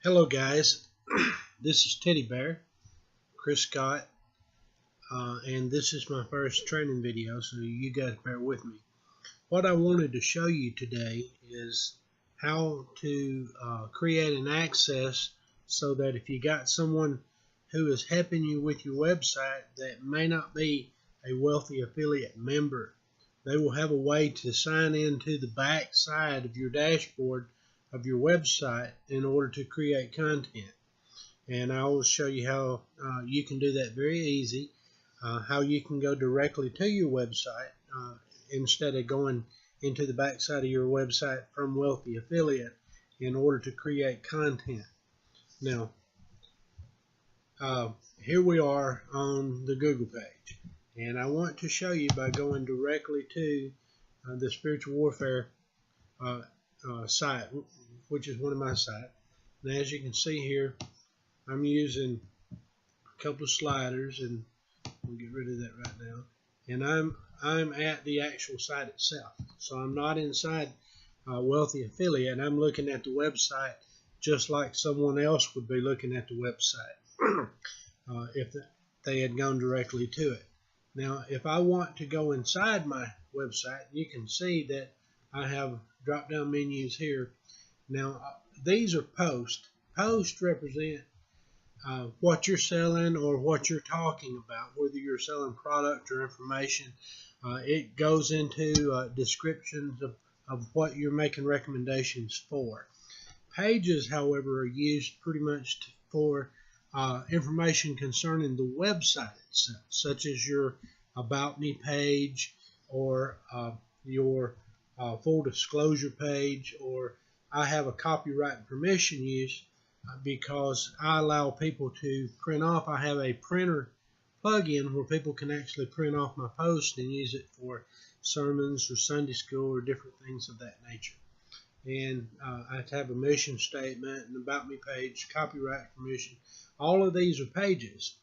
Hello guys, this is Teddy Bear, Chris Scott, and this is my first training video, so you guys bear with me. What I wanted to show you today is how to create an access so that if you got someone who is helping you with your website that may not be a wealthy affiliate member, they will have a way to sign into the back side of your dashboard of your website in order to create content. And I will show you how you can do that very easy, how you can go directly to your website instead of going into the backside of your website from Wealthy Affiliate in order to create content. Now, here we are on the Google page, and I want to show you by going directly to the Spiritual Warfare site, which is one of my sites. And as you can see here, I'm using a couple of sliders, and we'll get rid of that right now. And I'm at the actual site itself, so I'm not inside Wealthy Affiliate. I'm looking at the website just like someone else would be looking at the website if they had gone directly to it. Now, if I want to go inside my website, you can see that I have drop-down menus here. Now, these are posts. Posts represent what you're selling or what you're talking about, whether you're selling product or information. It goes into descriptions of what you're making recommendations for. Pages, however, are used pretty much for information concerning the website itself, such as your About Me page or your full disclosure page, or I have a copyright permission use because I allow people to print off. I have a printer plug-in where people can actually print off my post and use it for sermons or Sunday school or different things of that nature. And I have to have a mission statement, an About Me page, copyright permission. All of these are pages,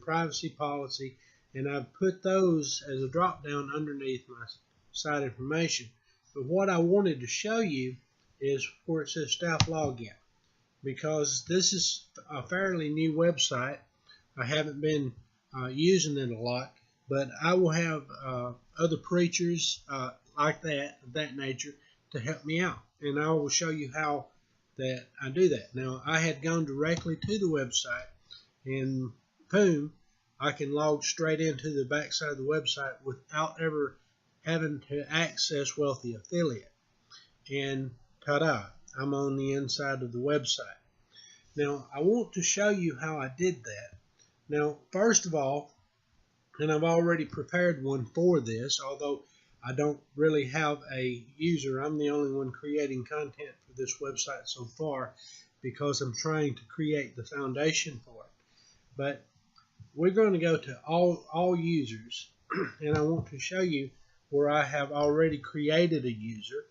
privacy policy, and I've put those as a drop-down underneath my site information. But what I wanted to show you is where it says staff login, because this is a fairly new website. I haven't been using it a lot, but I will have other preachers like that, of that nature, to help me out, and I will show you how that I do that. Now, I had gone directly to the website, and boom, I can log straight into the backside of the website without ever having to access Wealthy Affiliate. And ta-da, I'm on the inside of the website. Now, I want to show you how I did that. Now, first of all, and I've already prepared one for this, although I don't really have a user. I'm the only one creating content for this website so far because I'm trying to create the foundation for it. But we're going to go to all users, and I want to show you where I have already created a user.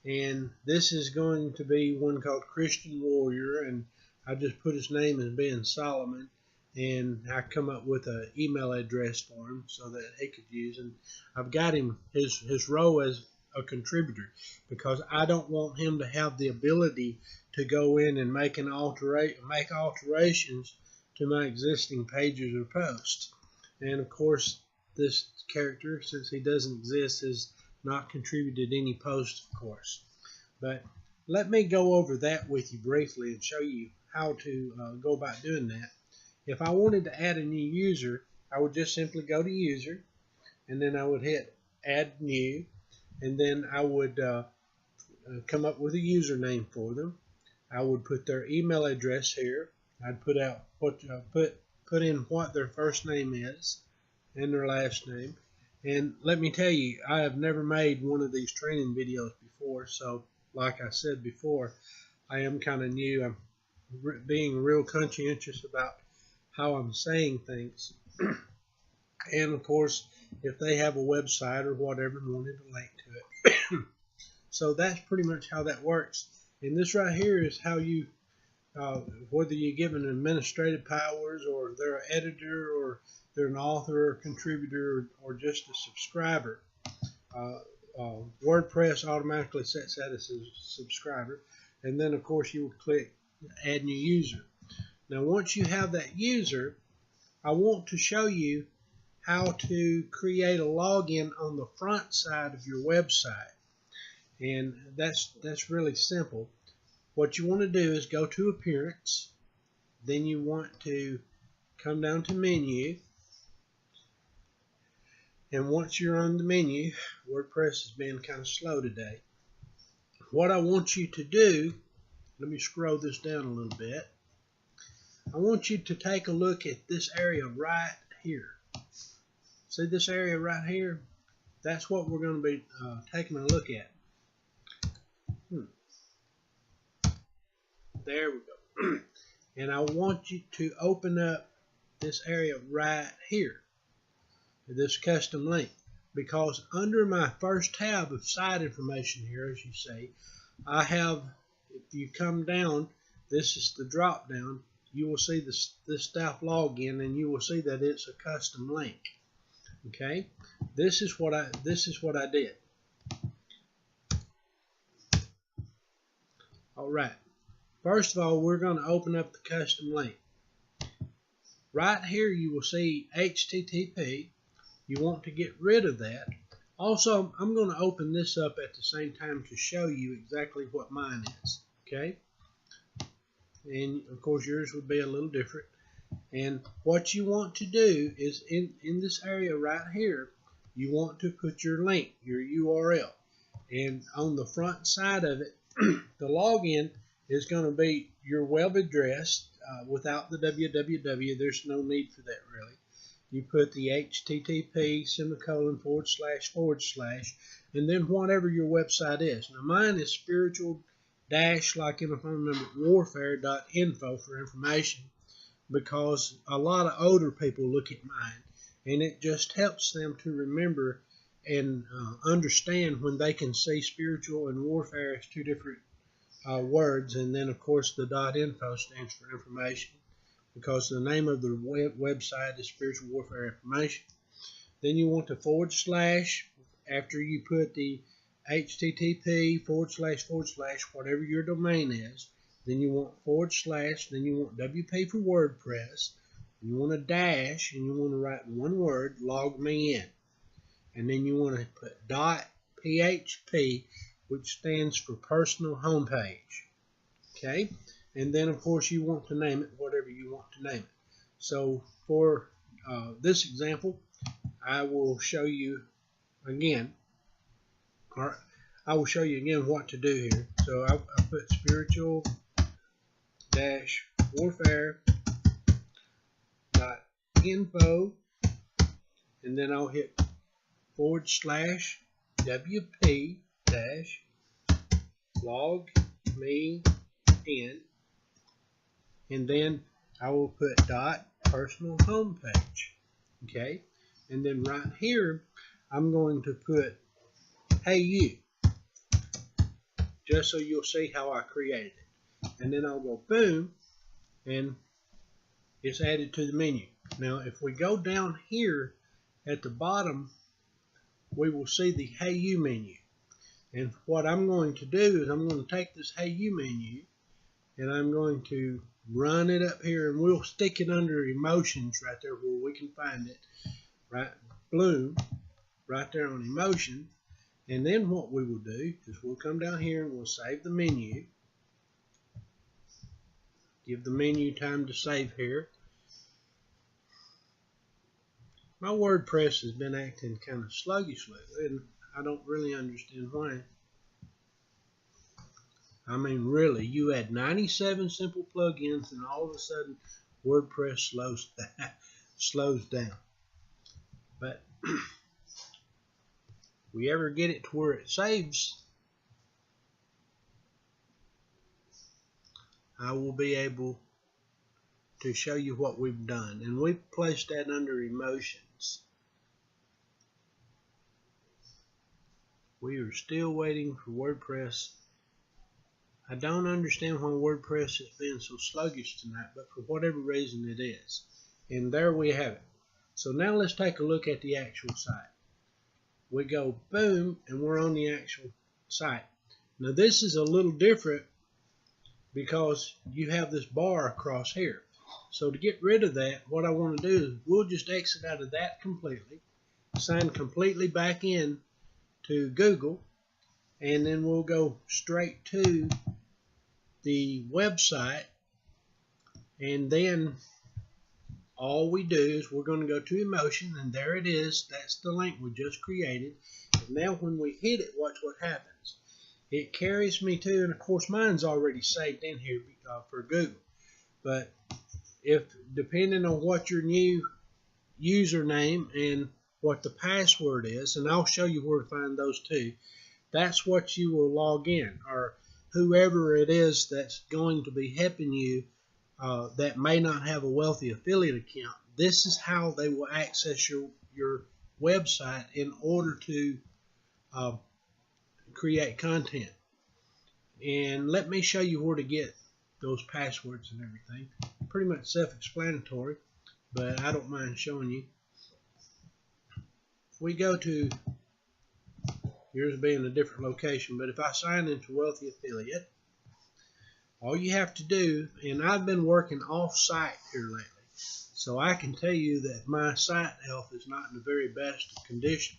And this is going to be one called Christian Warrior, and I just put his name as being Solomon, and I come up with an email address for him so that he could use. And I've got him his role as a contributor because I don't want him to have the ability to go in and make alterations to my existing pages or posts. And of course, this character, since he doesn't exist, has not contributed any posts, of course. But let me go over that with you briefly and show you how to go about doing that. If I wanted to add a new user, I would just simply go to user, and then I would hit add new, and then I would come up with a username for them. I would put their email address here. I'd put out what put in what their first name is and their last name. And let me tell you, I have never made one of these training videos before, so like I said before, I am kind of new. I'm being real conscientious about how I'm saying things. And of course, if they have a website or whatever, wanted to link to it. So that's pretty much how that works. And this right here is how you, whether you give an administrative powers or they're an editor or they're an author or contributor or just a subscriber. WordPress automatically sets that as a subscriber. And then, of course, you would click add new user. Now once you have that user, I want to show you how to create a login on the front side of your website. And that's really simple. What you want to do is go to Appearance, then you want to come down to Menu, and once you're on the menu, WordPress has been kind of slow today. What I want you to do, let me scroll this down a little bit. I want you to take a look at this area right here. See this area right here? That's what we're going to be taking a look at. There we go. And I want you to open up this area right here, this custom link, because under my first tab of site information here, as you see, I have, if you come down, this is the drop down, you will see this staff login, and you will see that it's a custom link. Okay, this is what I did. All right. First of all, we're going to open up the custom link. Right here, you will see HTTP. You want to get rid of that. Also, I'm going to open this up at the same time to show you exactly what mine is. Okay, and of course yours would be a little different. And what you want to do is in this area right here, you want to put your link, your URL, and on the front side of it, the login is going to be your web address without the www. There's no need for that really. You put the HTTP // and then whatever your website is. Now mine is spiritual like in a phone number warfare.info for information, because a lot of older people look at mine and it just helps them to remember and understand when they can see spiritual and warfare as two different words, and then of course the .info stands for information, because the name of the website is Spiritual Warfare Information. Then you want to / after you put the HTTP // whatever your domain is. Then you want // then you want WP for WordPress. You want a dash, and you want to write one word, log me in. And then you want to put .php, which stands for personal homepage. Okay, and then of course you want to name it whatever you want to name it. So for this example, I will show you again. what to do here. So I put spiritual-warfare.info, and then I'll hit /WP log me in, and then I will put personal homepage. Okay, and then right here I'm going to put hey you, just so you'll see how I created it. And then I'll go boom, and it's added to the menu. Now if we go down here at the bottom, we will see the Hey You menu. And what I'm going to do is I'm going to take this Hey You menu and I'm going to run it up here, and we'll stick it under emotions right there where we can find it. Right, bloom, right there on emotion. And then what we will do is we'll come down here and we'll save the menu. Give the menu time to save here. My WordPress has been acting kind of sluggish lately, and I don't really understand why. I mean, really, you add 97 simple plugins and all of a sudden WordPress slows down. But we ever get it to where it saves, I will be able to show you what we've done. And we've placed that under emotions. We are still waiting for WordPress. I don't understand why WordPress has been so sluggish tonight, but for whatever reason it is. And there we have it. So now let's take a look at the actual site. We go boom, and we're on the actual site. Now this is a little different because you have this bar across here. So to get rid of that, what I want to do is we'll just exit out of that completely, sign completely back in to Google, and then we'll go straight to the website, and then all we do is we're going to go to emotion, and there it is. That's the link we just created. And now when we hit it, watch what happens. It carries me to, and of course mine's already saved in here for Google, but if depending on what your new username and what the password is, and I'll show you where to find those too, that's what you will log in, or whoever it is that's going to be helping you that may not have a Wealthy affiliate account. This is how they will access your website in order to create content. And let me show you where to get those passwords and everything. Pretty much self-explanatory, but I don't mind showing you. We go to, yours being a different location, but if I sign into Wealthy Affiliate, all you have to do, and I've been working off-site here lately, so I can tell you that my site health is not in the very best condition.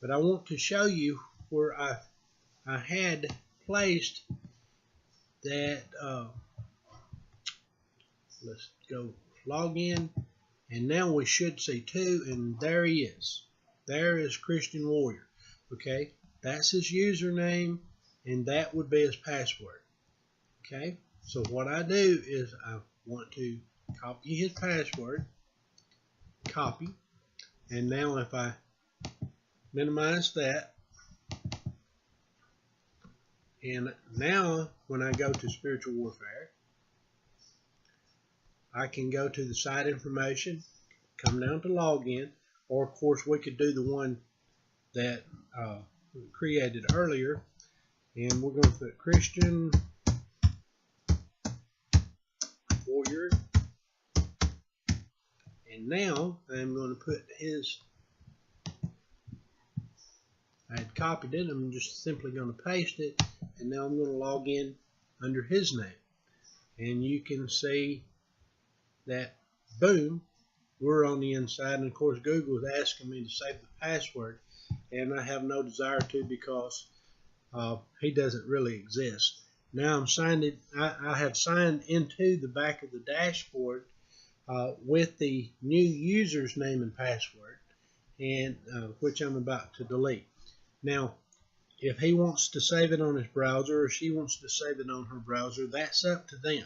But I want to show you where I had placed that. Let's go log in, and now we should see two, and there he is. There is Christian Warrior. Okay, that's his username, and that would be his password. Okay, so what I do is I want to copy his password, copy, and now if I minimize that, and now when I go to Spiritual Warfare, I can go to the site information, come down to login, or of course we could do the one that we created earlier, and we're going to put Christian Warrior, and now I'm going to put his, I had copied it, I'm just simply going to paste it, and now I'm going to log in under his name, and you can see that boom, we're on the inside, and of course Google is asking me to save the password, and I have no desire to because he doesn't really exist. Now I'm signed in, I have signed into the back of the dashboard with the new user's name and password, and which I'm about to delete. Now if he wants to save it on his browser or she wants to save it on her browser, that's up to them.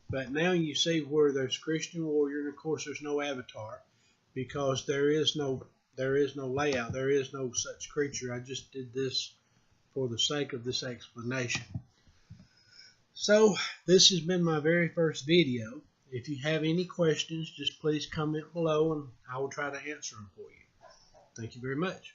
But now you see where there's Christian Warrior, and of course there's no avatar because there is no layout, there is no such creature. I just did this for the sake of this explanation. So this has been my very first video. If you have any questions, just please comment below and I will try to answer them for you. Thank you very much.